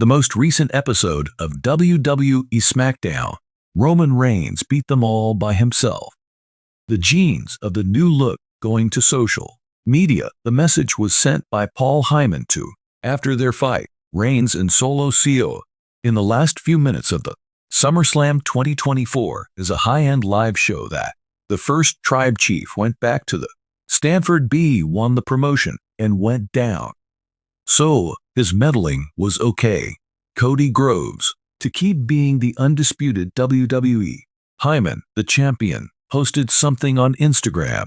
The most recent episode of WWE SmackDown, Roman Reigns beat them all by himself. The genes of the new look going to social media. The message was sent by Paul Heyman to, after their fight, Reigns and Solo Sikoa. In the last few minutes of the SummerSlam 2024 is a high-end live show that the first tribe chief went back to the Stanford B, won the promotion, and went down. So, his meddling was okay. Cody Groves, to keep being the undisputed WWE Heyman, the champion, posted something on Instagram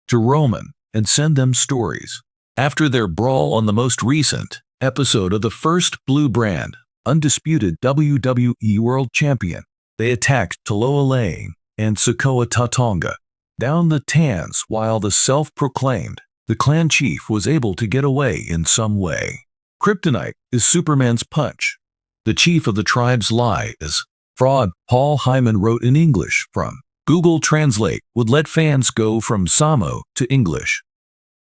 to Roman and send them stories. After their brawl on the most recent episode of the first Blue Brand, undisputed WWE World Champion, they attacked Taloa Lang and Sikoa Tatonga down the Tans while the self-proclaimed the clan chief was able to get away in some way. Kryptonite is Superman's punch. The chief of the tribe's lie is fraud. Paul Heyman wrote in English from Google Translate would let fans go from Samo to English.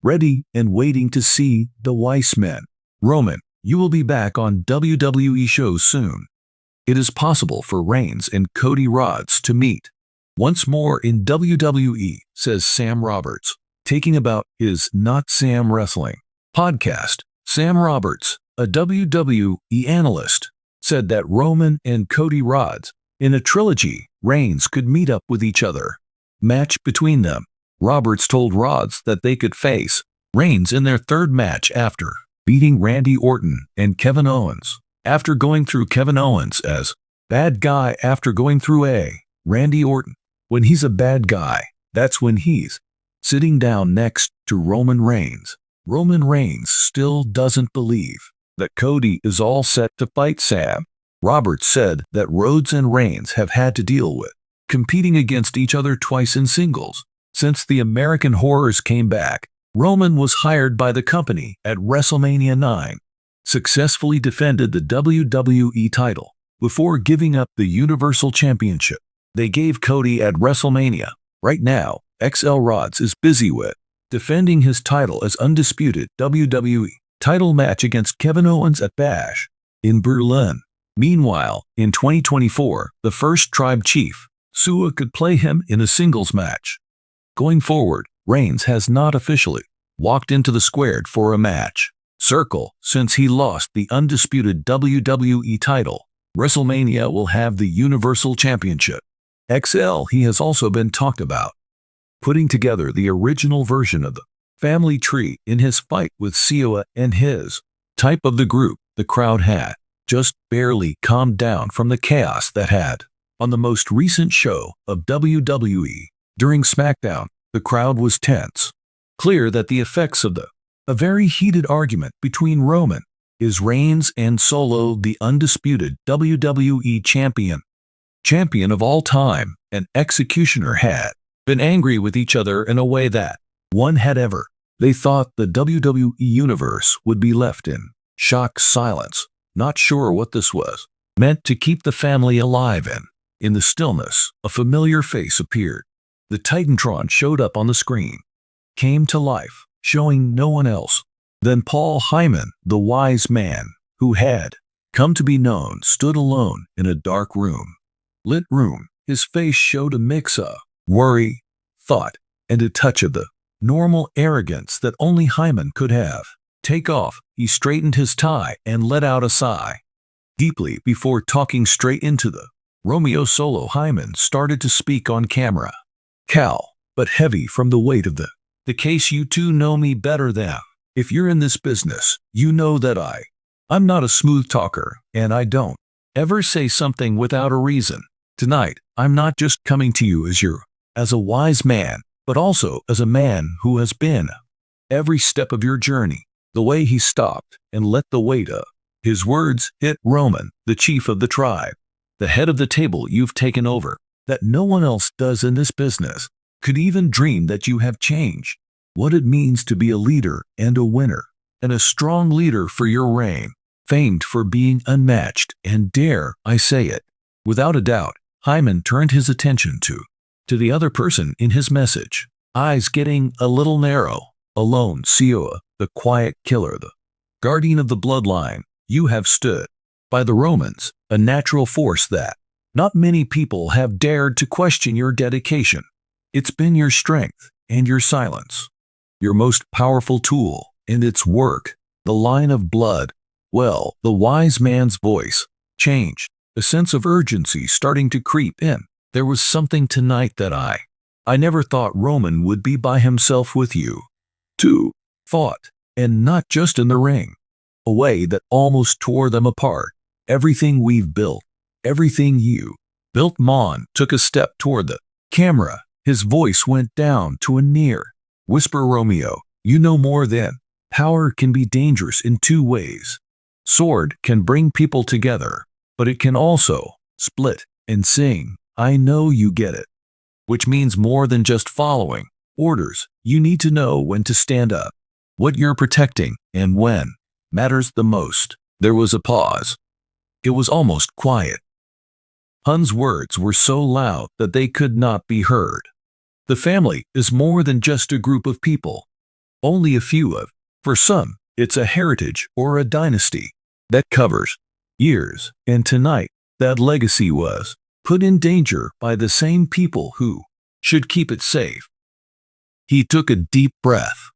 Ready and waiting to see the wise men. Roman, you will be back on WWE shows soon. It is possible for Reigns and Cody Rhodes to meet once more in WWE, says Sam Roberts, taking about his Not Sam Wrestling podcast. Sam Roberts, a WWE analyst, said that Roman and Cody Rhodes, in a trilogy, Reigns could meet up with each other. Match between them. Roberts told Rhodes that they could face Reigns in their third match after beating Randy Orton and Kevin Owens. After going through Kevin Owens as bad guy after going through Randy Orton. When he's a bad guy, that's when he's sitting down next to Roman Reigns. Roman Reigns still doesn't believe that Cody is all set to fight Sam. Roberts said that Rhodes and Reigns have had to deal with competing against each other twice in singles. Since the American Horrors came back, Roman was hired by the company at WrestleMania 9, successfully defended the WWE title before giving up the Universal Championship. They gave Cody at WrestleMania. Right now, XL Rhodes is busy with defending his title as undisputed WWE title match against Kevin Owens at Bash in Berlin. Meanwhile, in 2024, the first tribe chief, Sikoa, could play him in a singles match. Going forward, Reigns has not officially walked into the squared for a match circle since he lost the undisputed WWE title. WrestleMania will have the Universal Championship. XL, he has also been talked about putting together the original version of the family tree in his fight with Sikoa, and his type of the group. The crowd had just barely calmed down from the chaos that had on the most recent show of WWE. During SmackDown, the crowd was tense. Clear that the effects of a very heated argument between Roman is Reigns and Solo, the undisputed WWE champion of all time, and Executioner, had been angry with each other in a way that one had ever. They thought the WWE Universe would be left in shocked silence, not sure what this was meant to keep the family alive. And in the stillness, a familiar face appeared. The Titantron showed up on the screen, came to life, showing no one else than Paul Heyman, the wise man who had come to be known, stood alone in a dark room. Lit room. His face showed a mix of worry, thought, and a touch of the normal arrogance that only Heyman could have. Take off. He straightened his tie and let out a sigh deeply before talking straight into the Romeo Solo. Heyman started to speak on camera. Cal, but heavy from the weight of the case. You two know me better than. If you're in this business, you know that I'm not a smooth talker, and I don't ever say something without a reason. Tonight, I'm not just coming to you as a wise man, but also as a man who has been every step of your journey. The way he stopped and let the weight of his words hit Roman, the chief of the tribe, the head of the table. You've taken over that no one else does in this business. Could even dream that you have changed what it means to be a leader and a winner, and a strong leader for your reign, famed for being unmatched, and dare I say it, without a doubt. Heyman turned his attention to the other person in his message, eyes getting a little narrow. Alone, Sikoa, the quiet killer, the guardian of the bloodline, you have stood by the Romans, a natural force that not many people have dared to question your dedication. It's been your strength and your silence, your most powerful tool, and its work, the line of blood. Well, the wise man's voice changed, a sense of urgency starting to creep in. There was something tonight that I never thought Roman would be by himself with you. Two fought, and not just in the ring. A way that almost tore them apart. Everything we've built, everything you built. Mon took a step toward the camera. His voice went down to a near whisper. Romeo, you know more than power can be dangerous in two ways. Sword can bring people together, but it can also split and sing. I know you get it. Which means more than just following orders. You need to know when to stand up, what you're protecting, and when matters the most. There was a pause. It was almost quiet. Hun's words were so loud that they could not be heard. The family is more than just a group of people. Only a few of. For some, it's a heritage or a dynasty that covers years, and tonight, that legacy was put in danger by the same people who should keep it safe. He took a deep breath,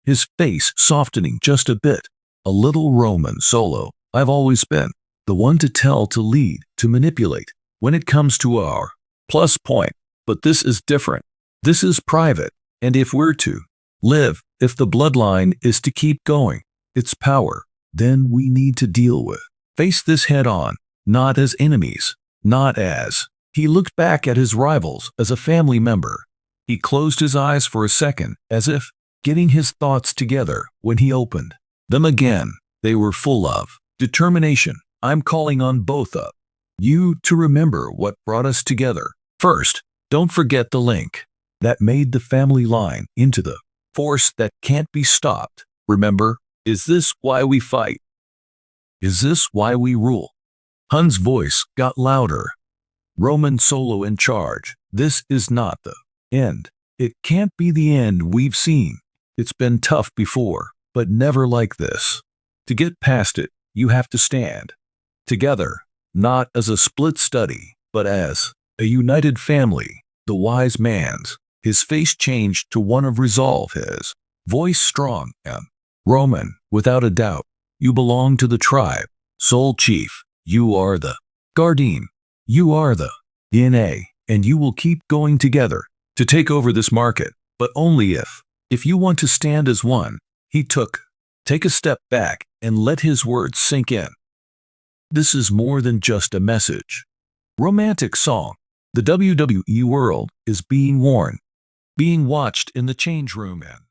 his face softening just a bit. A little. Roman Solo, I've always been the one to tell, to lead, to manipulate when it comes to our plus point. But this is different. This is private, and if we're to live, if the bloodline is to keep going, its power, then we need to deal with, face this head on, not as enemies, not as. He looked back at his rivals as a family member. He closed his eyes for a second, as if getting his thoughts together. When he opened them again, they were full of determination. I'm calling on both of you to remember what brought us together. First, don't forget the link that made the family line into the force that can't be stopped. Remember, is this why we fight? Is this why we rule? Hun's voice got louder. Roman Solo in charge. This is not the end. It can't be the end we've seen. It's been tough before, but never like this. To get past it, you have to stand together, not as a split study, but as a united family. The wise man's, his face changed to one of resolve, his voice strong. Roman, without a doubt, you belong to the tribe. Soul Chief, you are the guardian. You are the DNA, and you will keep going together to take over this market, but only if you want to stand as one. He take a step back and let his words sink in. This is more than just a message. Romantic song. The WWE world is being worn, being watched in the change room, and